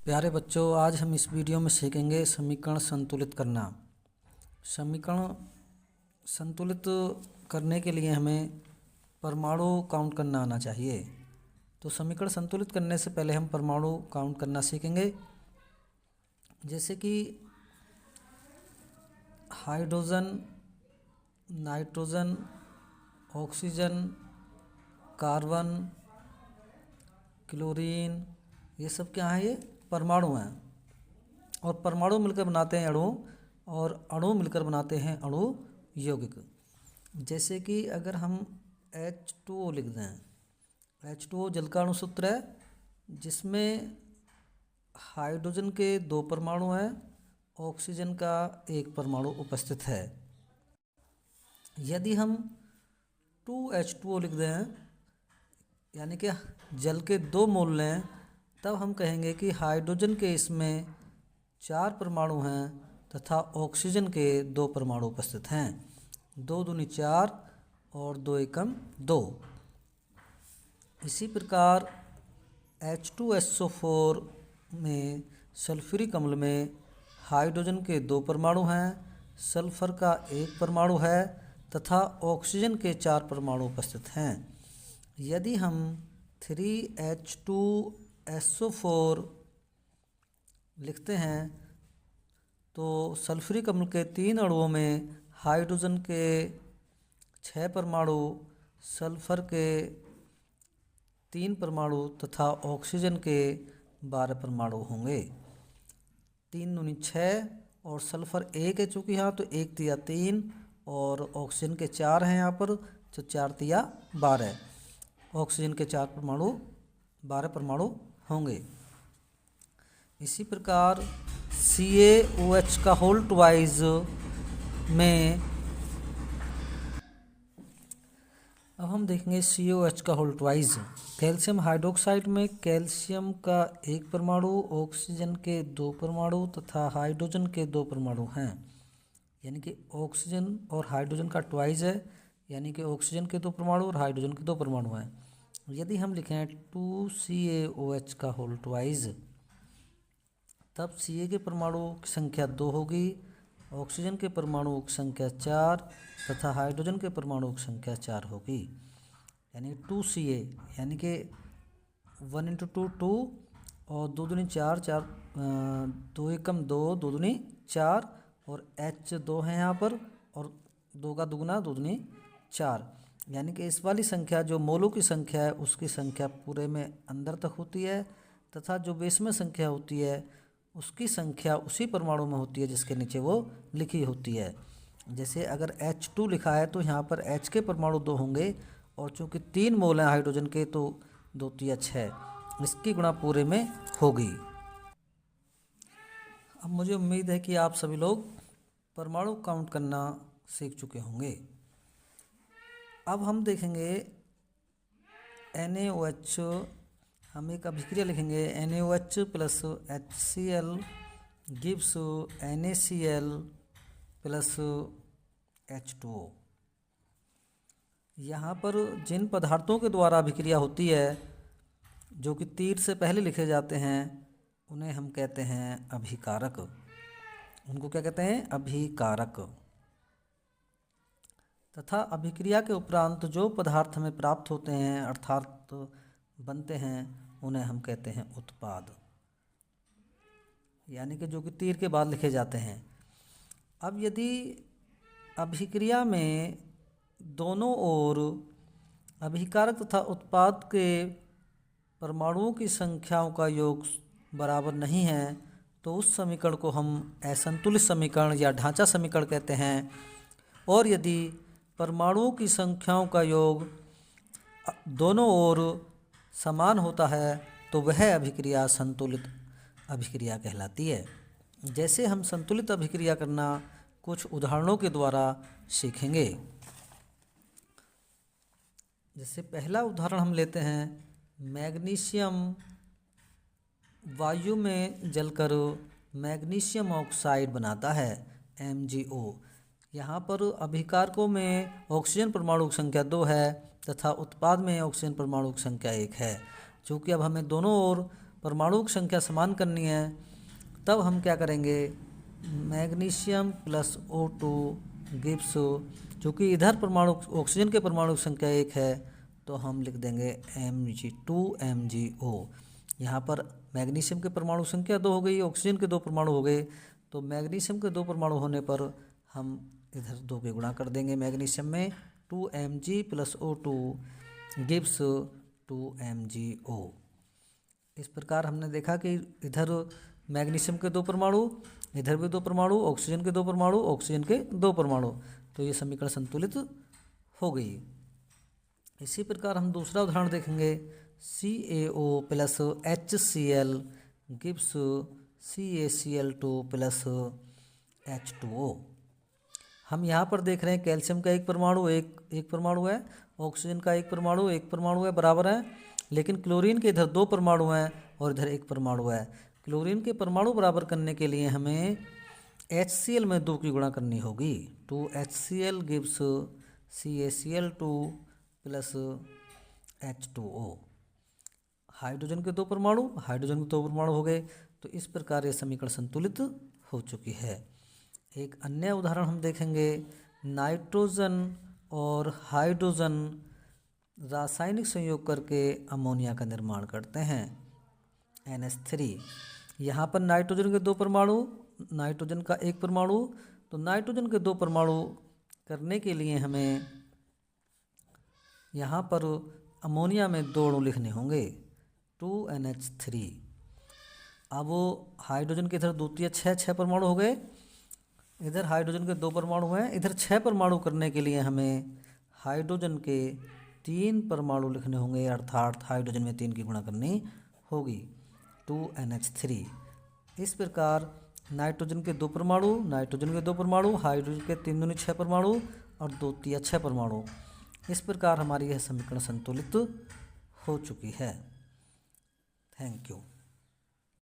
प्यारे बच्चों, आज हम इस वीडियो में सीखेंगे समीकरण संतुलित करना। समीकरण संतुलित करने के लिए हमें परमाणु काउंट करना आना चाहिए। तो समीकरण संतुलित करने से पहले हम परमाणु काउंट करना सीखेंगे। जैसे कि hydrogen, nitrogen, oxygen, carbon, chlorine, ये सब क्या हैं? ये परमाणु हैं। और परमाणु मिलकर बनाते हैं अणु, और अणु मिलकर बनाते हैं अणु यौगिक। जैसे कि अगर हम H2O लिख दें, H2O जल का अणु सूत्र है, जिसमें हाइड्रोजन के 2 परमाणु हैं, ऑक्सीजन का 1 परमाणु उपस्थित है। यदि हम 2H2O लिख दें, यानी कि जल के 2 मोल लें, तब हम कहेंगे कि हाइड्रोजन के इसमें 4 परमाणु हैं तथा ऑक्सीजन के 2 परमाणु उपस्थित हैं। 2 दूनी 4 और 2 एकम 2। इसी प्रकार H2SO4 में सल्फ्यूरिक अम्ल में हाइड्रोजन के 2 परमाणु हैं, सल्फर का 1 परमाणु है तथा ऑक्सीजन के 4 परमाणु उपस्थित हैं। यदि हम 3H2SO4 लिखते हैं तो सल्फ्यूरिक अम्ल के 3 अणुओं में हाइड्रोजन के 6 परमाणु, सल्फर के 3 परमाणु तथा ऑक्सीजन के 12 परमाणु होंगे। 3 दूनी 6 और सल्फर 1 है, चूँकि यहाँ तो 1 तिया 3 और ऑक्सीजन के 4 हैं यहाँ पर, तो 4 तिया 12। ऑक्सीजन के 4 परमाणु 12 परमाणु होंगे। इसी प्रकार CaOH का होल ट्वाइस में अब हम देखेंगे CaOH का होल ट्वाइस। कैल्शियम हाइड्रोक्साइड में कैल्शियम का 1 परमाणु, ऑक्सीजन के 2 परमाणु तथा हाइड्रोजन के 2 परमाणु हैं। यानी कि ऑक्सीजन और हाइड्रोजन का ट्वाइस है, यानी कि ऑक्सीजन के 2 परमाणु और हाइड्रोजन के 2 परमाणु हैं। यदि हम लिखें 2CaOH का होल ट्वाइस, तब Ca के परमाणु की संख्या 2 होगी, ऑक्सीजन के परमाणु की संख्या 4 तथा हाइड्रोजन के परमाणु की संख्या 4 होगी। यानी 2Ca, यानी कि 1 × 2 2 और 2 दूनी 4 4, 2 एकम 2, 2 दूनी 4 और H 2 है यहाँ पर, और 2 का दुगुना 2 दूनी 4। यानी कि इस वाली संख्या जो मोलों की संख्या है उसकी संख्या पूरे में अंदर तक होती है, तथा जो बेस में संख्या होती है उसकी संख्या उसी परमाणु में होती है जिसके नीचे वो लिखी होती है। जैसे अगर H2 लिखा है तो यहाँ पर H के परमाणु 2 होंगे, और चूँकि 3 मोल हैं हाइड्रोजन के, तो 2 तिया 6, इसकी गुणा पूरे में होगी। अब मुझे उम्मीद है कि आप सभी लोग परमाणु काउंट करना सीख चुके होंगे। अब हम देखेंगे NaOH, हम एक अभिक्रिया लिखेंगे। NaOH plus HCl gives NaCl plus H2O। यहाँ पर जिन पदार्थों के द्वारा अभिक्रिया होती है, जो कि तीर से पहले लिखे जाते हैं, उन्हें हम कहते हैं अभिकारक। उनको क्या कहते हैं? अभिकारक। तथा अभिक्रिया के उपरांत जो पदार्थ हमें प्राप्त होते हैं, अर्थात बनते हैं, उन्हें हम कहते हैं उत्पाद। यानी कि जो कि तीर के बाद लिखे जाते हैं। अब यदि अभिक्रिया में दोनों ओर अभिकारक तथा उत्पाद के परमाणुओं की संख्याओं का योग बराबर नहीं है, तो उस समीकरण को हम असंतुलित समीकरण या ढांचा समीकरण कहते हैं। और यदि परमाणुओं की संख्याओं का योग दोनों ओर समान होता है, तो वह अभिक्रिया संतुलित अभिक्रिया कहलाती है। जैसे हम संतुलित अभिक्रिया करना कुछ उदाहरणों के द्वारा सीखेंगे। जैसे पहला उदाहरण हम लेते हैं, मैग्नीशियम वायु में जलकर मैग्नीशियम ऑक्साइड बनाता है, MgO। यहाँ पर अभिकारकों में ऑक्सीजन परमाणु की संख्या 2 है तथा उत्पाद में ऑक्सीजन परमाणु की संख्या 1 है। चूँकि अब हमें दोनों ओर परमाणु की संख्या समान करनी है, तब हम क्या करेंगे, मैग्नीशियम प्लस O2 गिव्स, चूँकि इधर परमाणु ऑक्सीजन के परमाणु की संख्या 1 है तो हम लिख देंगे Mg2MgO। यहाँ पर मैग्नीशियम के परमाणु संख्या 2 हो गई, ऑक्सीजन के 2 परमाणु हो गए, तो मैग्नीशियम के 2 परमाणु होने पर हम इधर 2 के गुणा कर देंगे मैग्नीशियम में, 2Mg plus O2 gives 2MgO। इस प्रकार हमने देखा कि इधर मैग्नीशियम के 2 परमाणु, इधर भी 2 परमाणु, ऑक्सीजन के 2 परमाणु, ऑक्सीजन के 2 परमाणु, तो ये समीकरण संतुलित हो गई। इसी प्रकार हम दूसरा उदाहरण देखेंगे, CaO plus HCl gives CaCl2 plus H2O। हम यहाँ पर देख रहे हैं कैल्शियम का एक परमाणु है, ऑक्सीजन का एक परमाणु है, बराबर है, लेकिन क्लोरीन के इधर 2 परमाणु हैं और इधर 1 परमाणु है। क्लोरीन के परमाणु बराबर करने के लिए हमें HCl में 2 की गुणा करनी होगी, 2HCl gives CaCl2 plus H2O। Hydrogen के 2 परमाणु हो गए, तो इस प्रकार ये समीकरण संतुलित हो चुकी है। एक अन्य उदाहरण हम देखेंगे, नाइट्रोजन और हाइड्रोजन रासायनिक संयोग करके अमोनिया का निर्माण करते हैं, NH3। यहाँ पर नाइट्रोजन के 2 परमाणु, नाइट्रोजन का 1 परमाणु, तो नाइट्रोजन के 2 परमाणु करने के लिए हमें यहाँ पर अमोनिया में 2 अणु लिखने होंगे, 2NH3। अब वो हाइड्रोजन के इधर द्वितीय 6 परमाणु हो गए, इधर हाइड्रोजन के 2 परमाणु हैं, इधर 6 परमाणु करने के लिए हमें हाइड्रोजन के 3 परमाणु लिखने होंगे, अर्थात हाइड्रोजन में 3 की गुणा करनी होगी, 2NH3। इस प्रकार नाइट्रोजन के 2 परमाणु, हाइड्रोजन के 3 दूनी 6 परमाणु और द्वितीय 6 परमाणु, इस प्रकार हमारी यह समीकरण संतुलित हो चुकी है। Thank you.